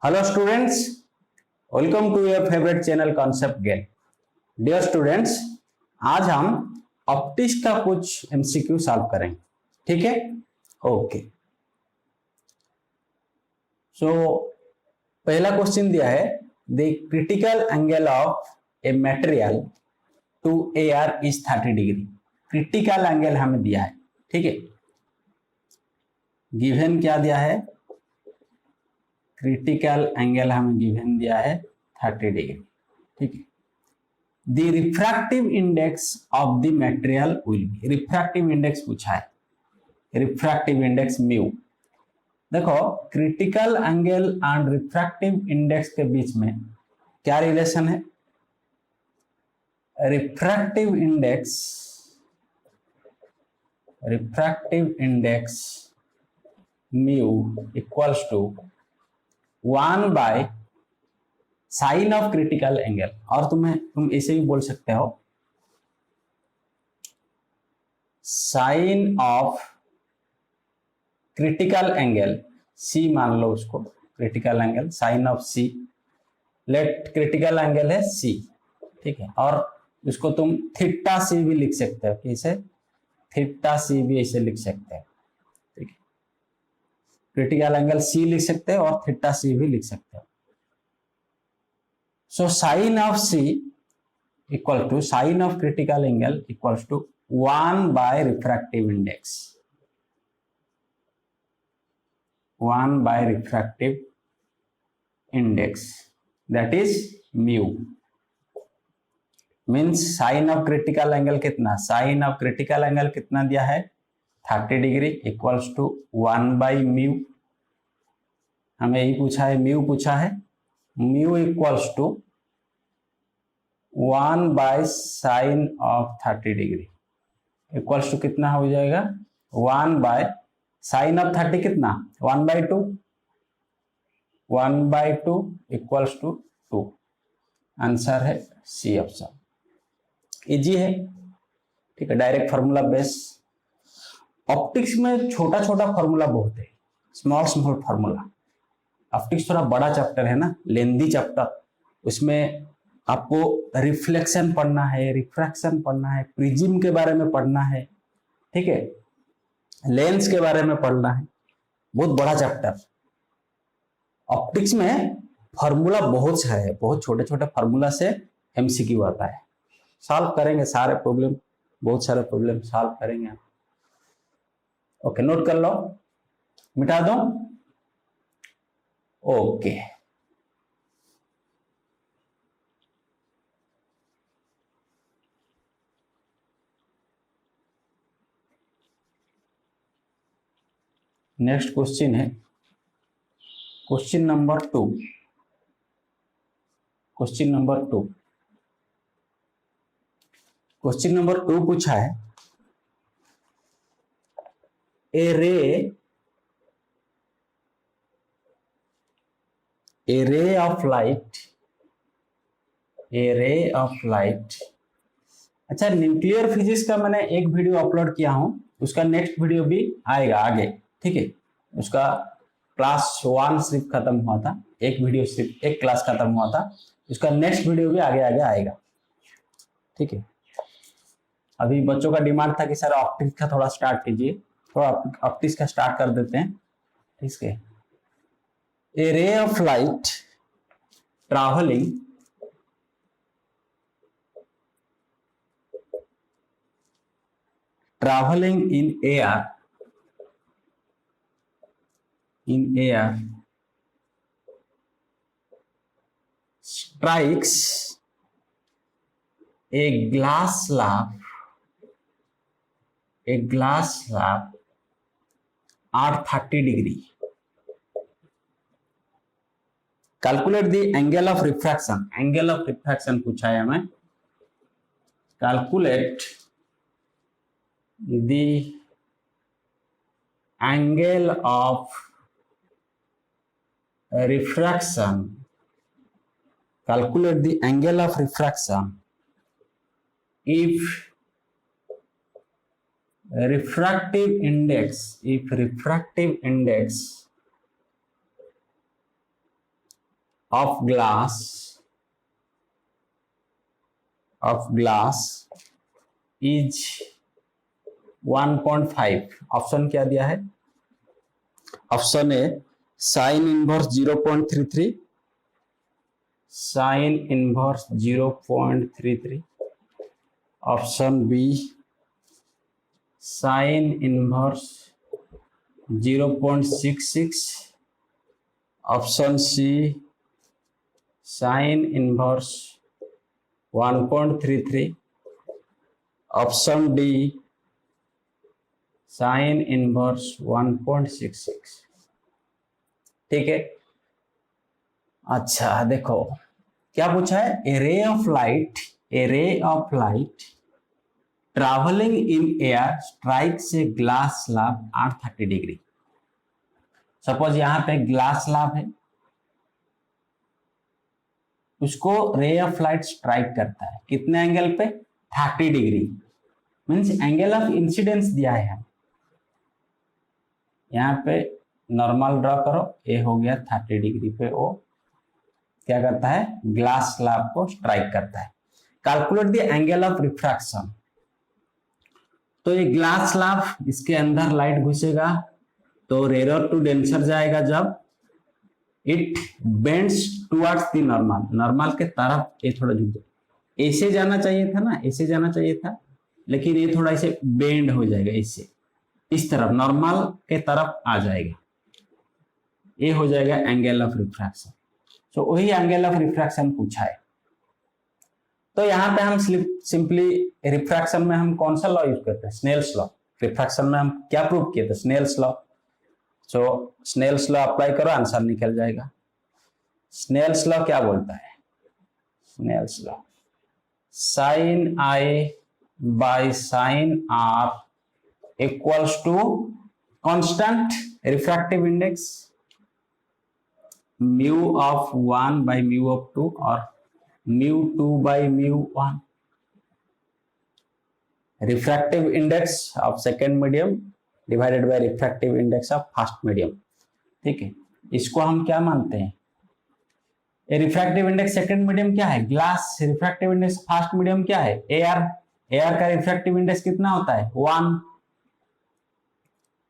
Hello students, welcome to your favourite channel concept game. Dear students, आज हम optics का कुछ एमसीक्यू सॉल्व करेंगे। ठीक है, ओके। सो पहला क्वेश्चन दिया है, the critical angle of a material to air is 30 degree. Critical angle हमें दिया है, ठीक है। गिवन क्या दिया है? क्रिटिकल एंगल हमें गिवन दिया है 30 डिग्री, ठीक है। The refractive index of the material will be, refractive index पूछा है, रिफ्रैक्टिव इंडेक्स म्यू। देखो, critical angle and refractive index के बीच में क्या रिलेशन है? Refractive index mu equals to 1 by sine of critical angle, और तुम ऐसे भी बोल सकते हो sine of critical angle, C मान लो उसको, critical angle sine of C. Let critical angle है सी, ठीक है। और उसको तुम थीटा सी भी लिख सकते हो, कैसे? थीटा सी भी ऐसे लिख सकते हो, ठीक है। क्रिटिकल एंगल सी लिख सकते हो और थीटा सी भी लिख सकते हो। So sin of C equal to sin of critical angle equals to 1 by refractive index. 1 by refractive index, that is mu. Means sin of critical angle कितना? sin of critical angle कितना दिया है? 30 degree equals to 1 by mu. हमें यही पूछा है, mu पूछा है। mu equals to 1 by sine of 30 degree equals to कितना हो जाएगा? 1 बाय साइन ऑफ 30 कितना? 1 by 2, 1 by 2 equals to 2। Answer है सी ऑप्शन। इजी है, ठीक है। Direct formula base. ऑप्टिक्स में छोटा छोटा फॉर्मूला बहुत है, स्मॉल स्मॉल फॉर्मूला। ऑप्टिक्स थोड़ा बड़ा चैप्टर है ना, लेंदी चैप्टर। उसमें आपको रिफ्लेक्शन पढ़ना है, रिफ्रैक्शन पढ़ना है, प्रिज्म के बारे में पढ़ना है, ठीक है, लेंस के बारे में पढ़ना है। बहुत बड़ा चैप्टर। ऑप्टिक्स में फॉर्मूला बहुत सारे है, बहुत छोटे छोटे फॉर्मूला से एमसीक्यू आता है। सॉल्व करेंगे सारे प्रॉब्लम, बहुत सारे प्रॉब्लम सॉल्व करेंगे आप। ओके, नोट कर लो, मिटा दो। ओके, नेक्स्ट क्वेश्चन है क्वेश्चन नंबर 2। क्वेश्चन नंबर 2 पूछा है, ए रे ऑफ लाइट। अच्छा, न्यूक्लियर फिजिक्स का मैंने एक वीडियो अपलोड किया हूं, उसका नेक्स्ट वीडियो भी आएगा आगे, ठीक है। उसका क्लास 1 सिर्फ खत्म हुआ था, एक वीडियो सिर्फ एक क्लास खत्म हुआ था, उसका नेक्स्ट वीडियो भी आगे आगे आएगा, ठीक है। अभी बच्चों का डिमांड था कि सर ऑप्टिक्स का थोड़ा स्टार्ट कीजिए, थोड़ा ऑप्टिक्स का स्टार्ट कर देते हैं, ठीक है। A ray of light travelling in air strikes a glass slab at 30 degree. Calculate the angle of refraction. Angle of refraction पूछा है हमें। Calculate the angle of refraction. Calculate the angle of refraction if refractive index of glass is 1.5। Option क्या दिया है? Option A sine inverse 0.33, sine inverse 0.33, option B sine inverse 0.66, option C sine inverse 1.33, option D sine inverse 1.66। ठीक है, अच्छा देखो क्या पूछा है, a ray of light travelling in air strikes a glass slab at 30 degree. Suppose यहां पे glass slab है, उसको रे ऑफ लाइट स्ट्राइक करता है कितने एंगल पे? 30 degree. Means angle of incidence दिया है। यहाँ पे नॉर्मल ड्रॉ करो, ए हो गया 30 डिग्री पे, वो क्या करता है? ग्लास स्लैब को स्ट्राइक करता है। Calculate the angle of refraction. तो ये ग्लास स्लैब, इसके अंदर लाइट घुसेगा तो रेयर टू डेंसर जाएगा जब it bends towards the normal के तरफ। ये थोड़ा झुक जाए, ऐसे जाना चाहिए था ना, ऐसे जाना चाहिए था, लेकिन ये थोड़ा ऐसे बेंड हो जाएगा, इससे इस तरफ नॉर्मल के तरफ आ जाएगा। ये हो जाएगा एंगल ऑफ रिफ्रैक्शन। तो वही एंगल ऑफ रिफ्रैक्शन पूछा है। तो यहाँ पे हम सिंपली रिफ्रैक्शन में हम कौन सा लॉ यूज करते हैं? Snell's law. रिफ्रैक्शन में हम क्या प्रूव किए थे? Snell's law. So Snell's law apply करो, आंसर निकल जाएगा। स्नेल्स लॉ क्या बोलता है? Snell's law sine i by sine r equals to constant refractive index mu of 1 by mu of 2 और mu 2 by mu 1। Refractive index of second medium divided by refractive index of first medium. ठीक है, इसको हम क्या मानते हैं? Refractive index second medium क्या है? Glass. Refractive index first medium क्या है? एयर। एयर का रिफ्रैक्टिव इंडेक्स कितना होता है? 1।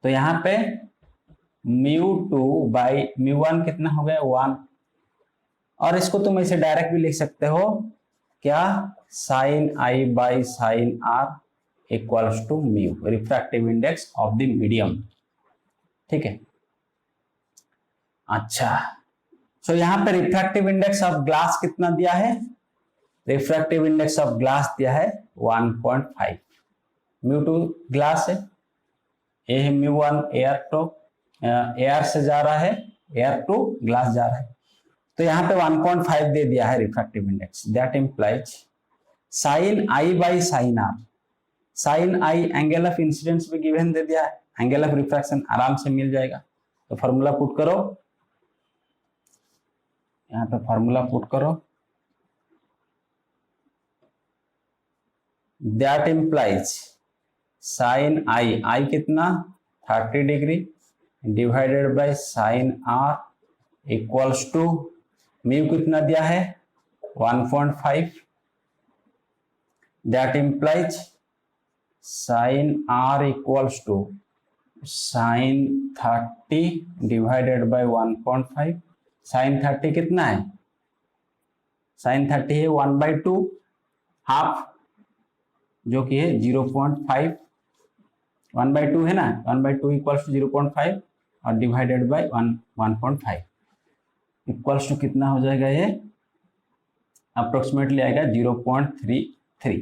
तो यहाँ पे म्यू 2 बाई म्यू 1 कितना हो गया? 1। और इसको तुम ऐसे डायरेक्ट भी लिख सकते हो, क्या? Sine i by sine r equals to mu, refractive index of the medium. ठीक है, अच्छा। सो यहाँ पे रिफ्रैक्टिव इंडेक्स ऑफ ग्लास कितना दिया है? रिफ्रैक्टिव इंडेक्स ऑफ ग्लास दिया है 1.5। म्यू 2 ग्लास है, ए है म्यू 1 एयर टू, एयर से जा रहा है, एयर टू ग्लास जा रहा है, तो यहाँ पे 1.5 दे दिया है refractive index. That implies sine i by sine r. Sine i angle of incidence भी गिवन दे दिया है, एंगल ऑफ रिफ्रैक्शन आराम से मिल जाएगा। तो फॉर्मूला पुट करो, यहाँ पे फॉर्मूला पुट करो। That implies sine i, i कितना? 30 degree divided by sine r equals to mu कितना दिया है? 1.5। That implies sine r equals to sine 30 divided by 1.5। Sine 30 कितना है? साइन 30 है 1/2, हाफ, जो कि है 0.5। 1/2 है ना, 1/2 इक्वल्स टू 0.5 और डिवाइडेड बाय 1.5 इक्वल्स टू कितना हो जाएगा? ये अप्रोक्सीमेटली आएगा 0.33।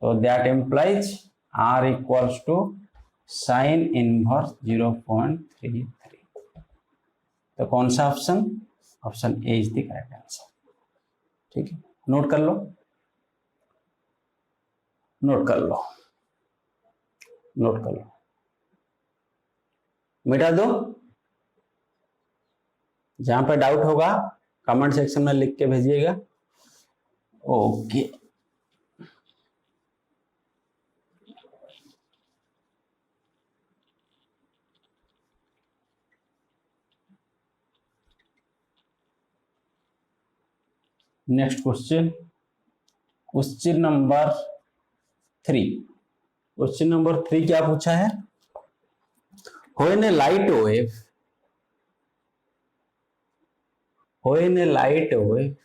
तो that implies r equals to sine inverse 0.33। तो कौन सा option? Option A is the correct answer. ठीक है, नोट कर लो, नोट कर लो, नोट कर लो, मिटा दो। जहां पे डाउट होगा कमेंट सेक्शन में लिख के भेजिएगा। Okay, next question, question number 3। Question number 3 क्या पूछा है? When a light wave, when a light wave,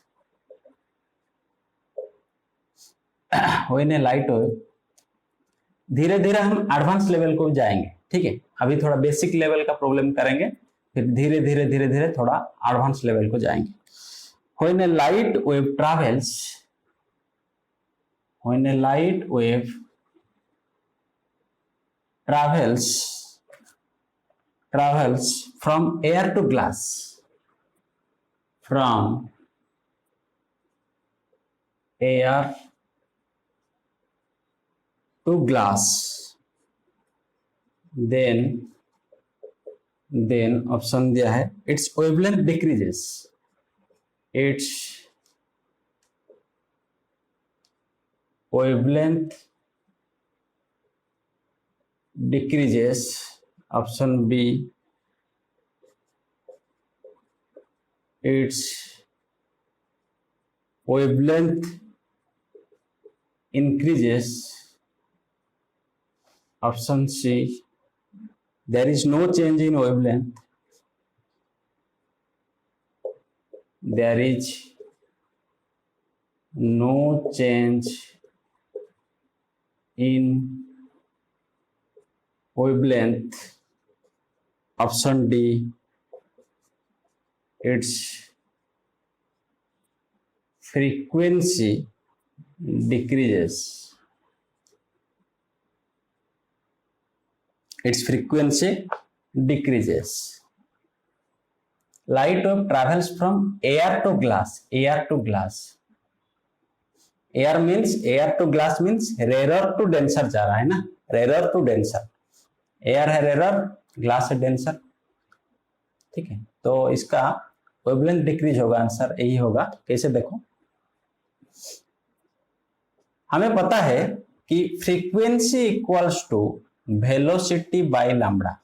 when a light wave, धीरे धीरे हम एडवांस लेवल को जाएंगे, ठीक है। अभी थोड़ा बेसिक लेवल का प्रॉब्लम करेंगे, फिर धीरे धीरे थोड़ा एडवांस लेवल को जाएंगे। When a light wave travels, when a light wave travels from air to glass, from air to glass, then option दिया है its wavelength decreases, its wavelength decreases, option B its wavelength increases, option C there is no change in wavelength, there is no change in wavelength, option D its frequency decreases, its frequency decreases. Light wave travels from air to glass, air to glass, air to glass means rarer to denser जा रहा है ना, rarer to denser, air है rarer, glass है denser, ठीक है। तो इसका वेवलेंथ डिक्रीज होगा, आंसर यही होगा। कैसे देखो, हमें पता है कि frequency equals to velocity by lambda,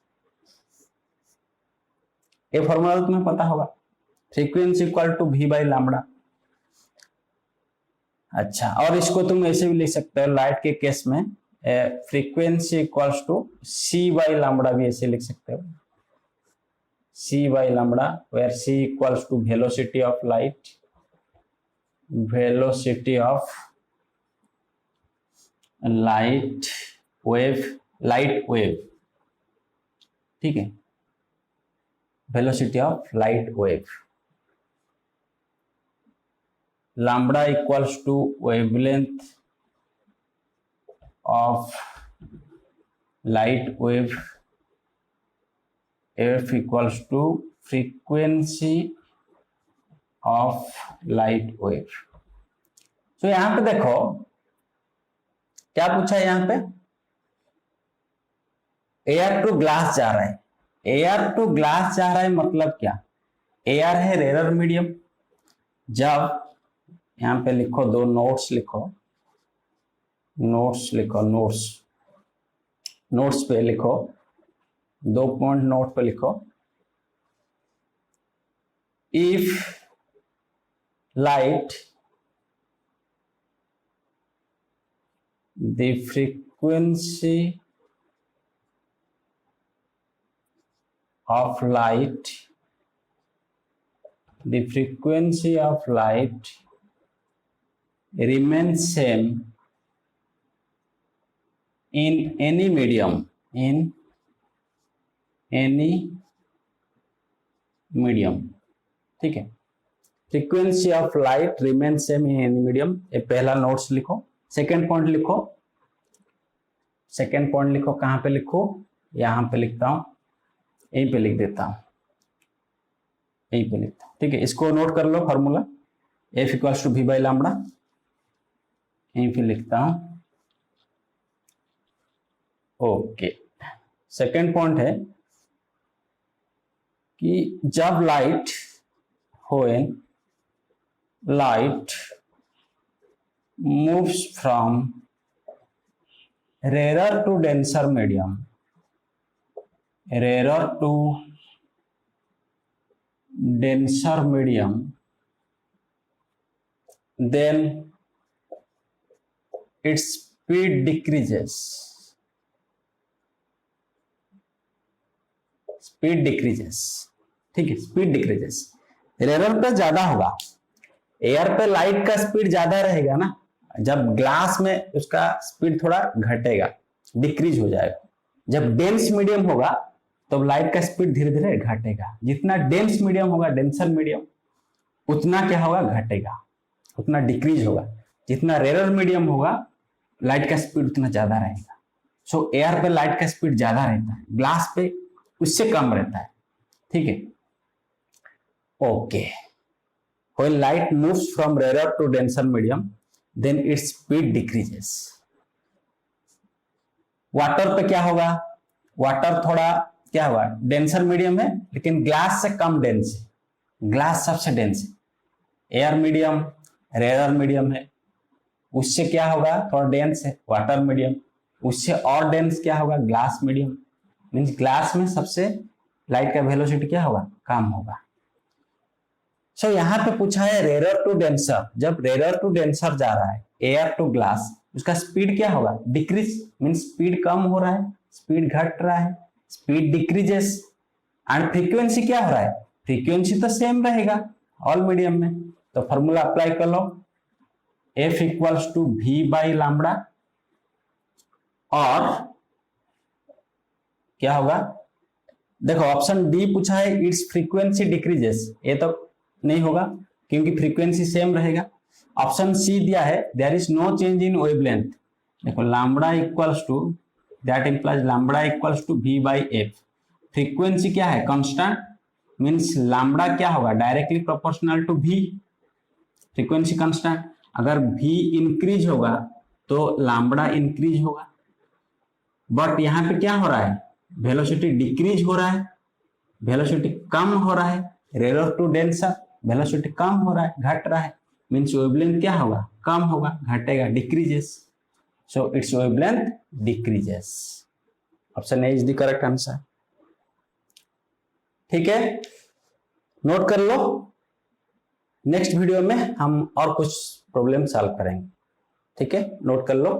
ये फॉर्मूला तुम्हें पता होगा, frequency equal to v by lambda. अच्छा, और इसको तुम ऐसे भी लिख सकते हो, लाइट के केस में frequency equals to c by lambda भी ऐसे लिख सकते हो, c by lambda, where c equals to velocity of light, velocity of light wave, ठीक है, velocity of light wave. Lambda equals to wavelength of light wave, f equals to frequency of light wave. तो यहां पे देखो क्या पूछा है, यहां पे एयर टू ग्लास जा रहा है, एयर टू ग्लास जा रहा है मतलब क्या, एयर है रेयर मीडियम। जब यहां पे लिखो, दो नोट्स लिखो, नोट्स पे लिखो, 2 पॉइंट नोट पे लिखो, if light the frequency of light remains same in any medium, ठीक है। Frequency of light remain same in any medium, ये पहला नोट्स लिखो। सेकेंड पॉइंट लिखो, कहां पे लिखो, यहां पे लिखता हूं, यहीं पे लिख देता हूं, यहीं पे लिखता हूं, ठीक है। इसको नोट कर लो formula, f equals to v by lambda, यहीं पे लिखता हूं, ओके। सेकेंड पॉइंट है कि जब light moves from rarer to denser medium, then its speed decreases. Speed decreases, ठीक है, स्पीड डिक्रीजेस। रेयर पे ज्यादा होगा, एयर पे लाइट का स्पीड ज्यादा रहेगा ना, जब ग्लास में उसका स्पीड थोड़ा घटेगा, डिक्रीज हो जाएगा। जब डेंस मीडियम होगा तो लाइट का स्पीड धीरे धीरे घटेगा। जितना डेंस मीडियम होगा, डेंसर मीडियम, उतना क्या होगा, घटेगा, उतना डिक्रीज होगा। जितना रेयर मीडियम होगा, लाइट का स्पीड उतना ज्यादा रहेगा। सो एयर पे लाइट का स्पीड ज्यादा रहता है, ग्लास पे उससे कम रहता है, ठीक है। Okay, when light moves from rare to denser medium then its speed decreases. Water पे क्या होगा, वाटर थोड़ा क्या होगा, डेंसर मीडियम है लेकिन ग्लास से कम डेंस है, ग्लास सबसे डेंस है। एयर मीडियम रेयर मीडियम है, उससे क्या होगा, थोड़ा डेंस है वाटर मीडियम, उससे और डेंस क्या होगा, ग्लास मीडियम। मीन्स ग्लास में सबसे लाइट का वेलोसिटी क्या होगा, कम होगा। सो यहाँ पे पूछा है रेयर टू डेंसर, जब रेयर टू डेंसर जा रहा है, एयर टू ग्लास, उसका स्पीड क्या होगा, डिक्रीज, मीन्स स्पीड कम हो रहा है, स्पीड घट रहा है, स्पीड डिक्रीजेस। एंड फ्रीक्वेंसी क्या हो रहा है, फ्रीक्वेंसी तो सेम रहेगा ऑल मीडियम में। तो फॉर्मूला अप्लाई कर लो, F equals to V by lambda, और क्या होगा, देखो ऑप्शन डी पूछा है इट्स फ्रीक्वेंसी डिक्रीजेस, ये तो नहीं होगा क्योंकि फ्रीक्वेंसी सेम रहेगा। ऑप्शन सी दिया है there is no change in wavelength, देखो lambda equals to, that implies lambda equals to V by f. Frequency क्या है, कांस्टेंट, मींस लैम्बडा क्या होगा, directly proportional to V, frequency constant. अगर V increase होगा तो लैम्बडा इंक्रीज होगा, but यहाँ पे क्या हो रहा है, वेलोसिटी डिक्रीज हो रहा है, वेलोसिटी कम हो रहा है, रेयर टू डेंसर वेलोसिटी कम हो रहा है, घट रहा है, मींस वेवलेंथ क्या होगा, कम होगा, घटेगा, decreases. So it's wavelength decreases. Option A is the correct answer, ठीक है, नोट कर लो। नेक्स्ट वीडियो में हम और कुछ प्रॉब्लम सॉल्व करेंगे, ठीक है, नोट कर लो।